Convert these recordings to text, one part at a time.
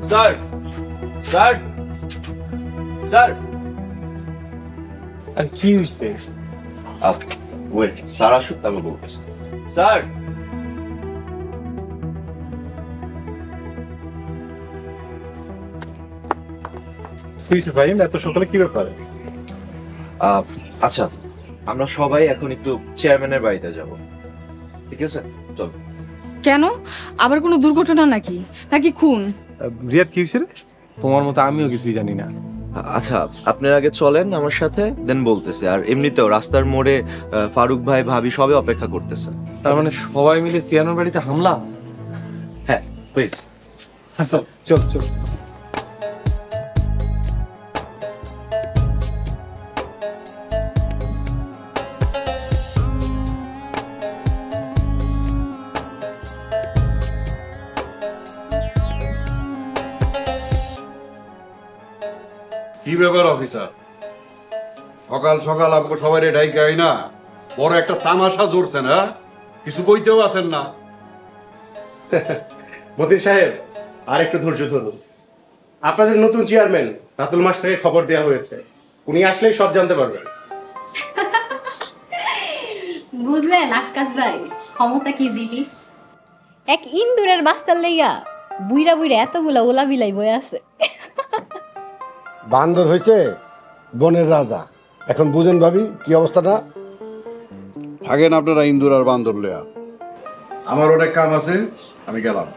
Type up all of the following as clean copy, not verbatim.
Sir sir sir আর কি হইছে? Wait, sir আসুক তারপর বলতেছি। স্যার হইছে ভাই, এত সকালে কি ব্যাপার? আচ্ছা, আমরা সবাই এখন একটু চেয়ারম্যানের বাড়িতে যাব, ঠিক আছে? চল। কেন? আবার কোনো দুর্ঘটনা নাকি নাকি খুন? রিয়াদ কি হইছে রে? তোমার মতো আমিও কিছুই জানি না। আচ্ছা, আপনার আগে চলেন আমার সাথে, দেন বলতেছে। আর এমনিতেও রাস্তার মোড়ে ফারুক ভাই ভাবি সবে অপেক্ষা করতেছে। তার মানে সবাই মিলে সিয়ানোর বাড়িতে হামলা? হ্যাঁ, প্লিজ। আচ্ছা চল চল। কি ব্যাপার অফিসার, সকাল সকাল আমাকে সবাই ডাইকে আই না, বড় একটা তামাশা জড়ছেন? হ্যাঁ, কিছু কইতেও আছেন না? মতিন সাহেব, আর একটু ধৈর্য ধরুন। আপনাদের নতুন চেয়ারম্যান রাতুল মাস্টারকে খবর দেওয়া হয়েছে, উনি আসলেই সব জানতে পারবেন। বুঝলেন আক্কাস ভাই, ক্ষমতা কি জিনিস? এক ইন্দুরের বাস্তার লইয়া বুইরা বুইরা এতগুলা ওলা বিলাই বয়ে আছে। বান্দর হয়েছে বনের রাজা, এখন বুঝেন ভাবি কি অবস্থাটা। থাকেন আপনারা ইন্দুর আর বান্দর লয়া, আমার অনেক কাম আছে, আমি গেলাম।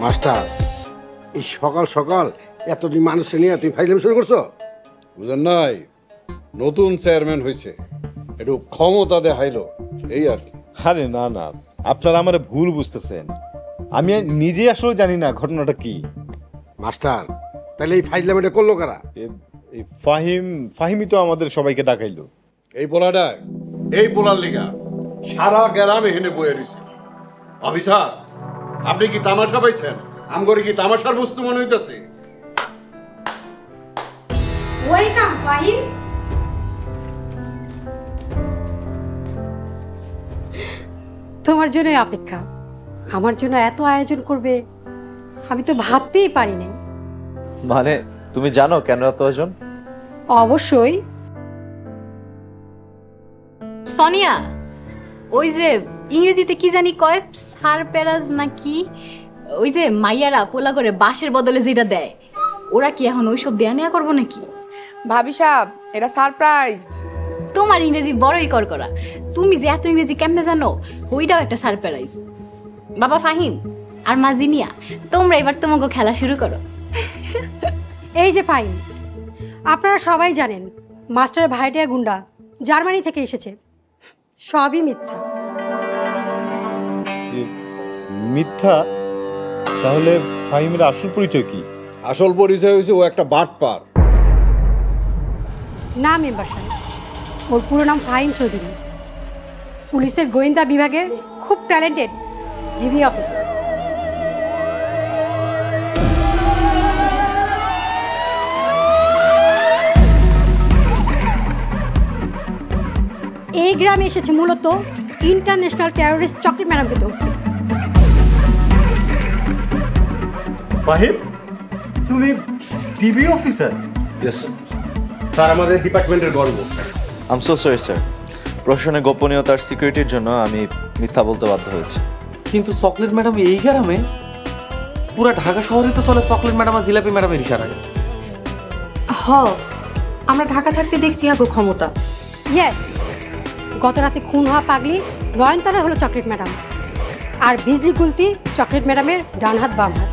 মাস্টার, এই সকাল সকাল এতদিন মানুষের নিয়ে তুমি ফাইজলামি শুরু করছো? বুঝেন নাই, নতুন চেয়ারম্যান হয়েছে, একটু ক্ষমতা দেখাইলো, এই আর কি। আরে না না, আপনারা আমার ভুল বুঝতেছেন। আমি নিজে আসলে জানি না ঘটনাটা কি। মাস্টার, তাহলে এই ফাইজলামিটা করলো কারা? এই ফাহিমই তো আমাদের সবাইকে ডাকাইলো। এই পোলাটা, এই পোলার লিগা সারা গ্রামে হেনে বয়ে রয়েছে। অফিসার, আপনি কি তামাশা পাইছেন? আমগরে কি তামাশার বস্তু মনে হইতেছে? ওয়েলকাম ফাহিম। তোমার জন্যই অপেক্ষা। আমার জন্য এত আয়োজন করবে আমি তো ভাবতেই পারি নাই। মানে তুমি জানো কেন এত আয়োজন? অবশ্যই। সোনিয়া, ওই যে ইংরেজিতে কি জানি কয়, সারপ্রাইজ নাকি, ওই যে মাইয়ারা পোলা করে বাঁশের বদলে যেটা দেয়, ওরা কি এখন ওইসব দেয়া নেয়া করবো নাকি? ভাবি সাহেব, এটা সারপ্রাইজড। তোমার ইংরেজি বড়ই করা, তুমি যে এত ইংরেজি কেমনে জানো, ওইটাও একটা সারপ্রাইজ। বাবা ফাহিম আর মা জিনিয়া, তোমরা এবার তোমাকে খেলা শুরু করো। এই যে ফাহিম, আপনারা সবাই জানেন মাস্টারের ভাড়াটিয়া গুন্ডা জার্মানি থেকে এসেছে। সবই মিথ্যা। মিথ্যা? তাহলে ফাহিমের আসল পরিচয় কি? আসল পরিচয় হয়েছে ও একটা বাটপার। না মেম্বার সাহেব, ওর পুরো নাম ফাহিম চৌধুরী, পুলিশের গোয়েন্দা বিভাগের খুব ট্যালেন্টেড ডিবি অফিসার। এই গ্রামে এসেছে মূলত ইন্টারন্যাশনাল টেররিস্ট চকলেট ম্যাডামকে ধরতে। ফাহিম, তুমি DB officer? Yes sir. Sir, আমাদের ডিপার্টমেন্টের গর্ব। I am so sorry sir, প্রশাসনের গোপনীয়তার সিকিউরিটির জন্য আমি মিথ্যা বলতে বাধ্য হয়েছি। কিন্তু চকলেট ম্যাডাম এই গ্রামে? পুরা ঢাকা শহরে তো চলে চকলেট ম্যাডাম আর জিলাপি ম্যাডামের ইশারায়। হ, আমরা ঢাকা থাকতে দেখছি আগো ক্ষমতা। ইয়েস, গত রাতে খুন হওয়া পাগলি নয়নতারা হলো চকলেট ম্যাডাম, আর বিজলি গুলতি চকলেট ম্যাডামের ডান হাত বাম হাত।